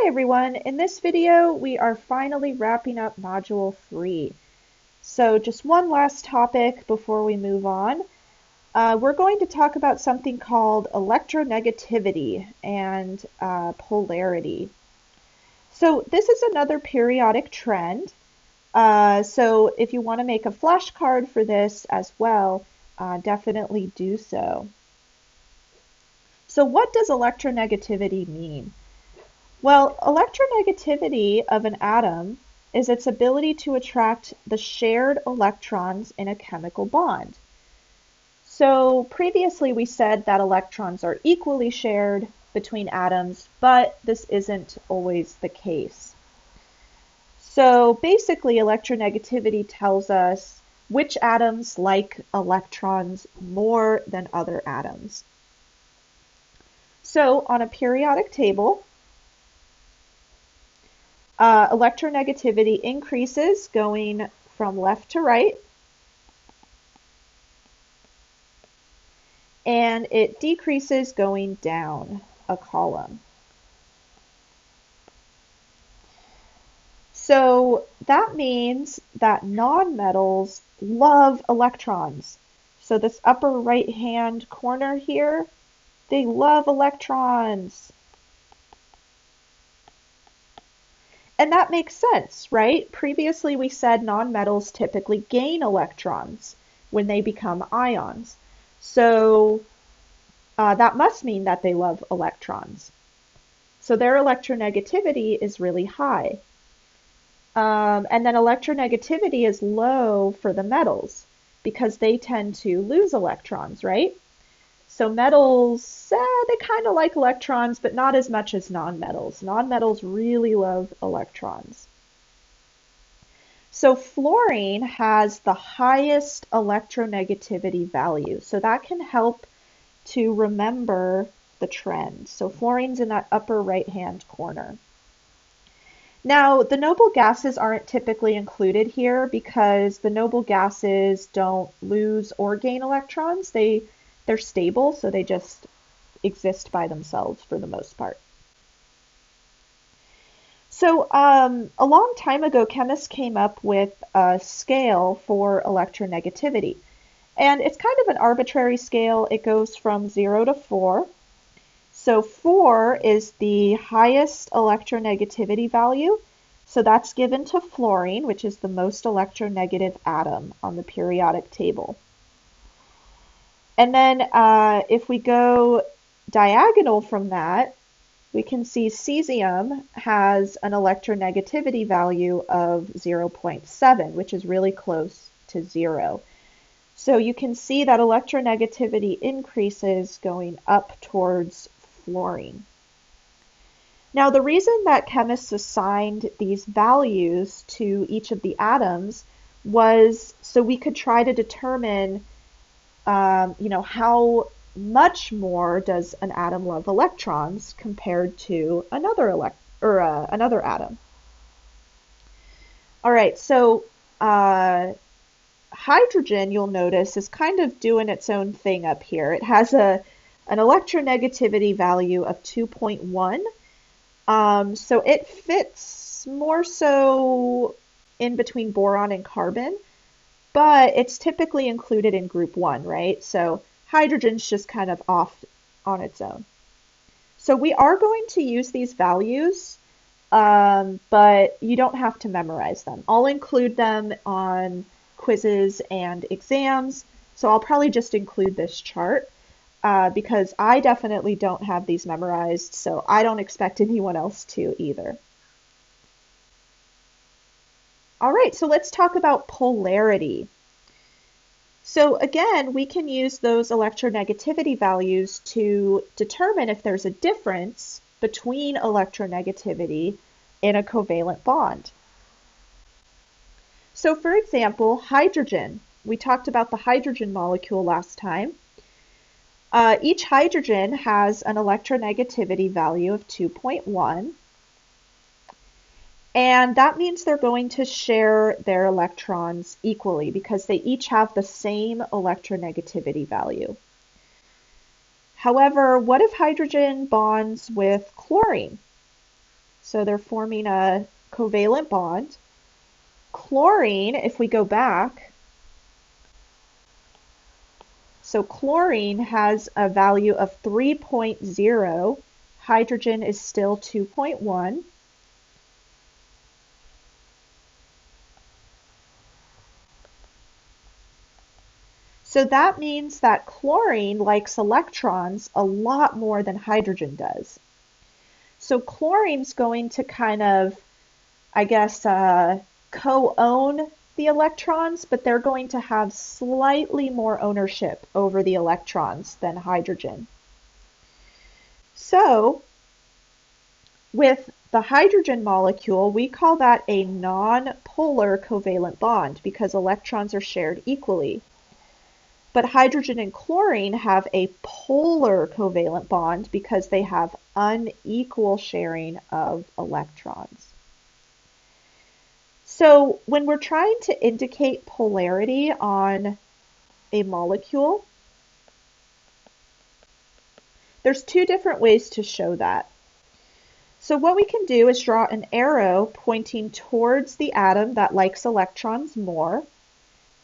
Hi everyone, in this video we are finally wrapping up Module 3. So just one last topic before we move on. We're going to talk about something called electronegativity and polarity. So this is another periodic trend. So if you want to make a flashcard for this as well, definitely do so. So what does electronegativity mean? Well, electronegativity of an atom is its ability to attract the shared electrons in a chemical bond. So previously we said that electrons are equally shared between atoms, but this isn't always the case. So basically electronegativity tells us which atoms like electrons more than other atoms. So on a periodic table, electronegativity increases going from left to right, and it decreases going down a column. So that means that nonmetals love electrons. So this upper right-hand corner here, they love electrons. And that makes sense, right? Previously we said nonmetals typically gain electrons when they become ions. So that must mean that they love electrons. So their electronegativity is really high. And then electronegativity is low for the metals because they tend to lose electrons, right? So metals, they kind of like electrons, but not as much as nonmetals. Nonmetals really love electrons. So fluorine has the highest electronegativity value. So that can help to remember the trend. So fluorine's in that upper right-hand corner. Now, the noble gases aren't typically included here because the noble gases don't lose or gain electrons. They're stable, so they just exist by themselves for the most part. So a long time ago, chemists came up with a scale for electronegativity. And it's kind of an arbitrary scale. It goes from 0 to 4. So 4 is the highest electronegativity value. So that's given to fluorine, which is the most electronegative atom on the periodic table. And then if we go diagonal from that, we can see cesium has an electronegativity value of 0.7, which is really close to 0. So you can see that electronegativity increases going up towards fluorine. Now, the reason that chemists assigned these values to each of the atoms was so we could try to determine how much more does an atom love electrons compared to another atom. All right, so hydrogen, you'll notice, is kind of doing its own thing up here. It has an electronegativity value of 2.1. So it fits more so in between boron and carbon, but it's typically included in group 1, right? So hydrogen's just kind of off on its own. So we are going to use these values, but you don't have to memorize them. I'll include them on quizzes and exams, so I'll probably just include this chart because I definitely don't have these memorized, so I don't expect anyone else to either. All right, so let's talk about polarity. So again, we can use those electronegativity values to determine if there's a difference between electronegativity in a covalent bond. So for example, hydrogen. We talked about the hydrogen molecule last time. Each hydrogen has an electronegativity value of 2.1. And that means they're going to share their electrons equally because they each have the same electronegativity value. However, what if hydrogen bonds with chlorine? So they're forming a covalent bond. Chlorine, if we go back, so chlorine has a value of 3.0. Hydrogen is still 2.1. So that means that chlorine likes electrons a lot more than hydrogen does. So chlorine's going to kind of, I guess, co-own the electrons, but they're going to have slightly more ownership over the electrons than hydrogen. So with the hydrogen molecule, we call that a non-polar covalent bond because electrons are shared equally. But hydrogen and chlorine have a polar covalent bond because they have unequal sharing of electrons. So when we're trying to indicate polarity on a molecule, there's two different ways to show that. So what we can do is draw an arrow pointing towards the atom that likes electrons more,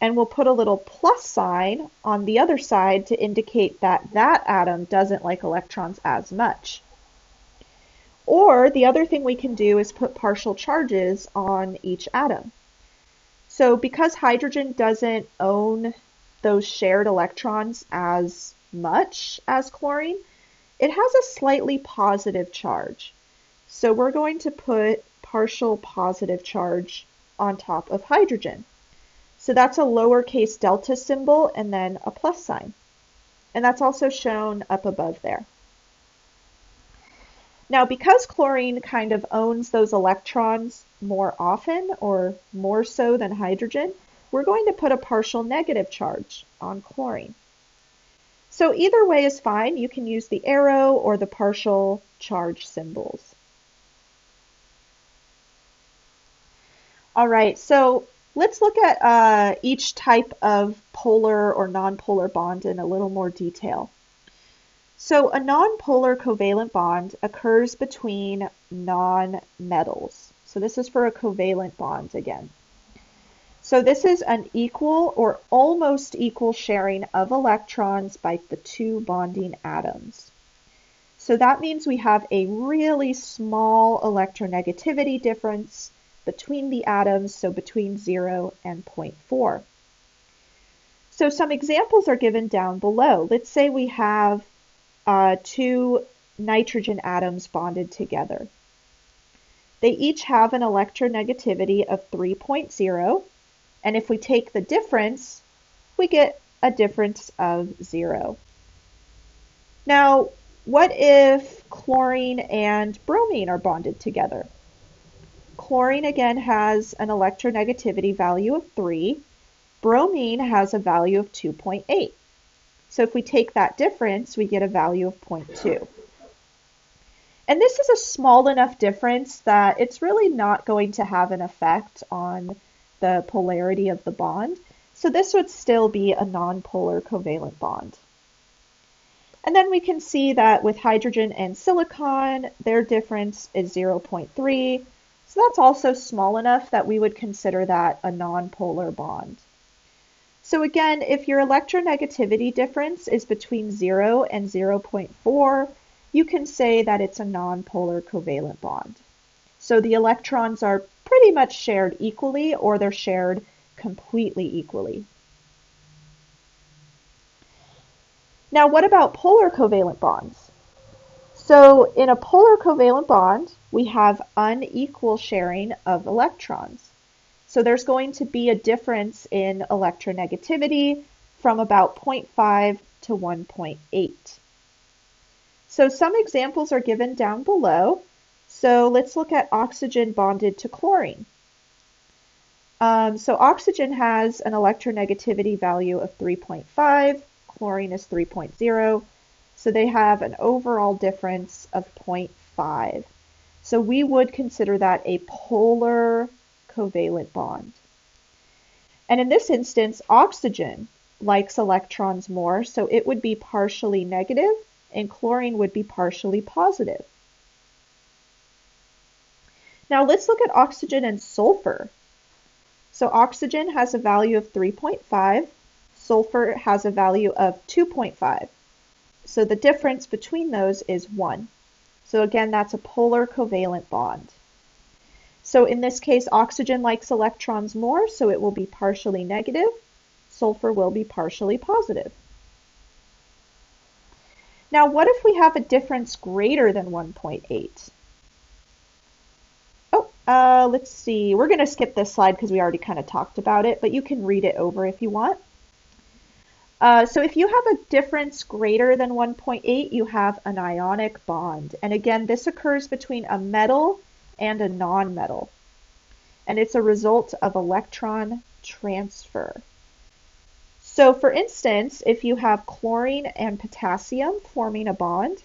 and we'll put a little plus sign on the other side to indicate that that atom doesn't like electrons as much. Or the other thing we can do is put partial charges on each atom. So because hydrogen doesn't own those shared electrons as much as chlorine, it has a slightly positive charge. So we're going to put partial positive charge on top of hydrogen. So that's a lowercase delta symbol and then a plus sign. And that's also shown up above there. Now, because chlorine kind of owns those electrons more often or more so than hydrogen, we're going to put a partial negative charge on chlorine. So either way is fine. You can use the arrow or the partial charge symbols. All right, so let's look at each type of polar or nonpolar bond in a little more detail. So a nonpolar covalent bond occurs between nonmetals. So this is for a covalent bond again. So this is an equal or almost equal sharing of electrons by the two bonding atoms. So that means we have a really small electronegativity difference between the atoms, so between 0 and 0.4. So some examples are given down below. Let's say we have two nitrogen atoms bonded together. They each have an electronegativity of 3.0, and if we take the difference, we get a difference of 0. Now, what if chlorine and bromine are bonded together? Chlorine again has an electronegativity value of 3. Bromine has a value of 2.8. So if we take that difference, we get a value of 0.2. And this is a small enough difference that it's really not going to have an effect on the polarity of the bond. So this would still be a nonpolar covalent bond. And then we can see that with hydrogen and silicon, their difference is 0.3. So that's also small enough that we would consider that a nonpolar bond. So again, if your electronegativity difference is between 0 and 0.4, you can say that it's a nonpolar covalent bond. So the electrons are pretty much shared equally, or they're shared completely equally. Now, what about polar covalent bonds? So in a polar covalent bond, we have unequal sharing of electrons. So there's going to be a difference in electronegativity from about 0.5 to 1.8. So some examples are given down below. So let's look at oxygen bonded to chlorine. So oxygen has an electronegativity value of 3.5, chlorine is 3.0. So they have an overall difference of 0.5. So we would consider that a polar covalent bond. And in this instance, oxygen likes electrons more, so it would be partially negative, and chlorine would be partially positive. Now let's look at oxygen and sulfur. So oxygen has a value of 3.5, sulfur has a value of 2.5. So the difference between those is 1. So again, that's a polar covalent bond. So in this case, oxygen likes electrons more, so it will be partially negative. Sulfur will be partially positive. Now, what if we have a difference greater than 1.8? Let's see. We're going to skip this slide because we already kind of talked about it, but you can read it over if you want. So if you have a difference greater than 1.8, you have an ionic bond. And again, this occurs between a metal and a nonmetal. And it's a result of electron transfer. So for instance, if you have chlorine and potassium forming a bond,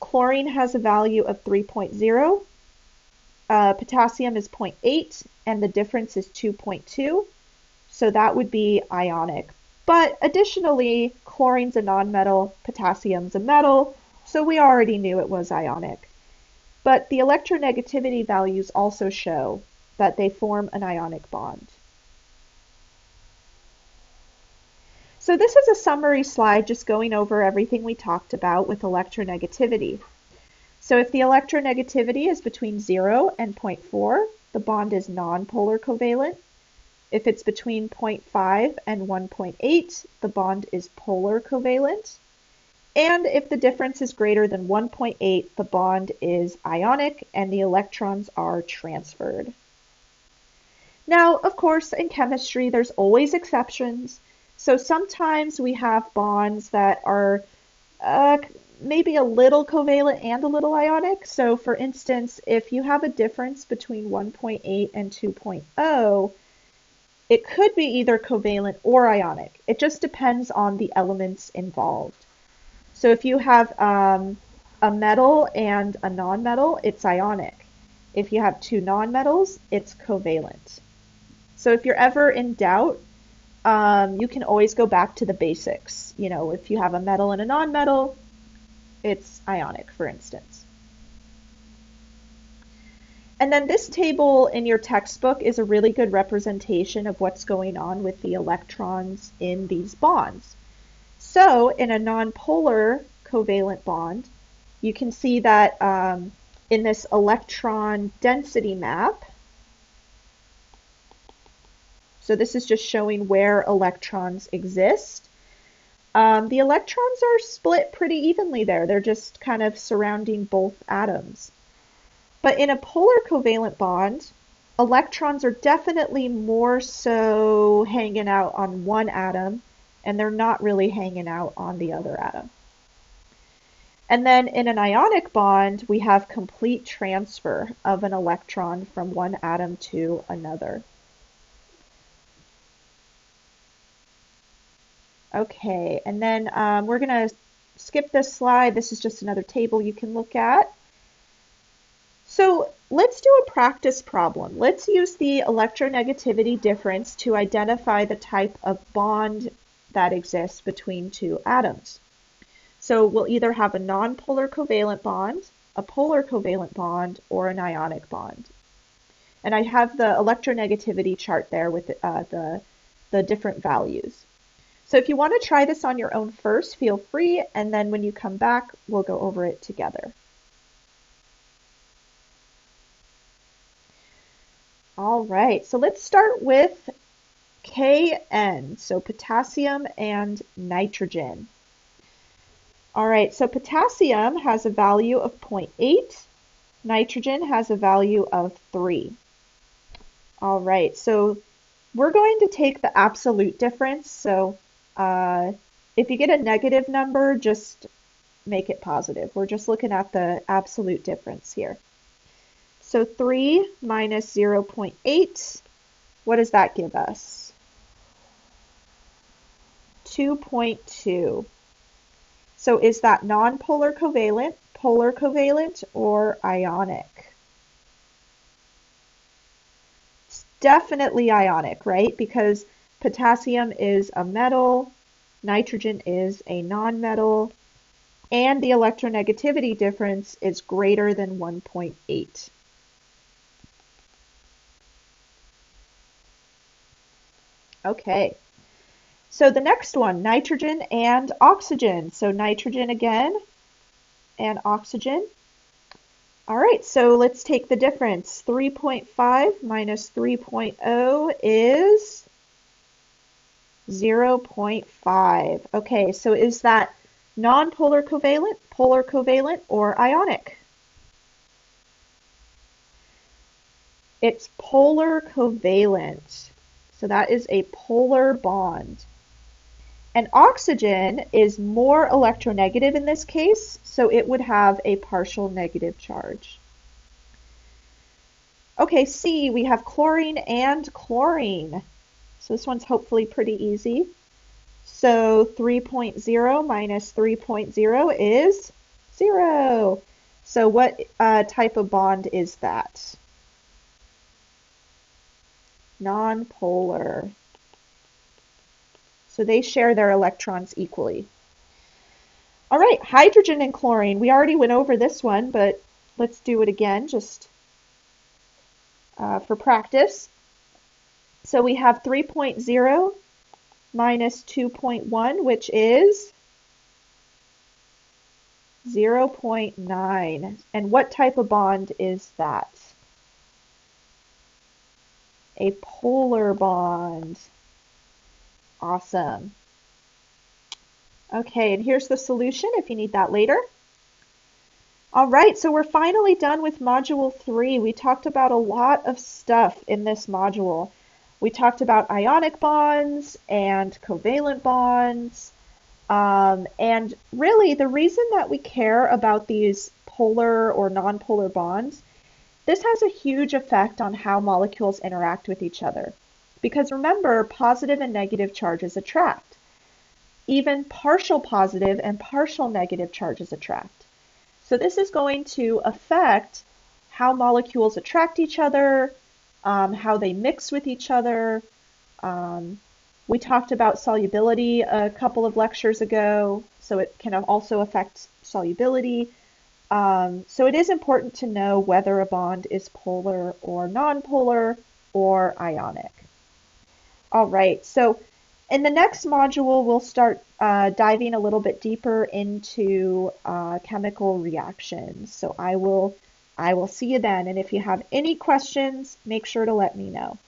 chlorine has a value of 3.0, potassium is 0.8, and the difference is 2.2. So that would be ionic. But additionally, chlorine's a nonmetal, potassium's a metal, so we already knew it was ionic. But the electronegativity values also show that they form an ionic bond. So this is a summary slide just going over everything we talked about with electronegativity. So if the electronegativity is between 0 and 0.4, the bond is nonpolar covalent. If it's between 0.5 and 1.8, the bond is polar covalent. And if the difference is greater than 1.8, the bond is ionic and the electrons are transferred. Now, of course, in chemistry, there's always exceptions. So sometimes we have bonds that are maybe a little covalent and a little ionic. So for instance, if you have a difference between 1.8 and 2.0, it could be either covalent or ionic. It just depends on the elements involved. So if you have a metal and a nonmetal, it's ionic. If you have two nonmetals, it's covalent. So if you're ever in doubt, you can always go back to the basics. You know, if you have a metal and a nonmetal, it's ionic, for instance. And then this table in your textbook is a really good representation of what's going on with the electrons in these bonds. So in a nonpolar covalent bond, you can see that in this electron density map, so this is just showing where electrons exist. The electrons are split pretty evenly there. They're just kind of surrounding both atoms. But in a polar covalent bond, electrons are definitely more so hanging out on one atom, and they're not really hanging out on the other atom. And then in an ionic bond, we have complete transfer of an electron from one atom to another. Okay, and then we're going to skip this slide. This is just another table you can look at. So let's do a practice problem. Let's use the electronegativity difference to identify the type of bond that exists between two atoms. So we'll either have a nonpolar covalent bond, a polar covalent bond, or an ionic bond. And I have the electronegativity chart there with the different values. So if you want to try this on your own first, feel free, and then when you come back, we'll go over it together. All right, so let's start with Kn, so potassium and nitrogen. All right, so potassium has a value of 0.8, nitrogen has a value of 3. All right, so we're going to take the absolute difference. So if you get a negative number, just make it positive. We're just looking at the absolute difference here. So 3 minus 0.8, what does that give us? 2.2. So is that nonpolar covalent, polar covalent, or ionic? It's definitely ionic, right? Because potassium is a metal, nitrogen is a nonmetal, and the electronegativity difference is greater than 1.8. Okay, so the next one, nitrogen and oxygen. So nitrogen again and oxygen. All right, so let's take the difference. 3.5 minus 3.0 is 0.5. Okay, so is that nonpolar covalent, polar covalent, or ionic? It's polar covalent. So that is a polar bond. And oxygen is more electronegative in this case, so it would have a partial negative charge. Okay, C, we have chlorine and chlorine. So this one's hopefully pretty easy. So 3.0 minus 3.0 is 0. So what type of bond is that? Nonpolar. So they share their electrons equally. All right, hydrogen and chlorine. We already went over this one, but let's do it again just for practice. So we have 3.0 minus 2.1, which is 0.9. And what type of bond is that? A polar bond. Awesome. Okay, and here's the solution if you need that later. All right, so we're finally done with Module 3. We talked about a lot of stuff in this module. We talked about ionic bonds and covalent bonds. And really, the reason that we care about these polar or nonpolar bonds, this has a huge effect on how molecules interact with each other. Because remember, positive and negative charges attract. Even partial positive and partial negative charges attract. So this is going to affect how molecules attract each other, how they mix with each other. We talked about solubility a couple of lectures ago, so it can also affect solubility. So it is important to know whether a bond is polar or nonpolar or ionic. All right, so in the next module, we'll start diving a little bit deeper into chemical reactions. So I will see you then. And if you have any questions, make sure to let me know.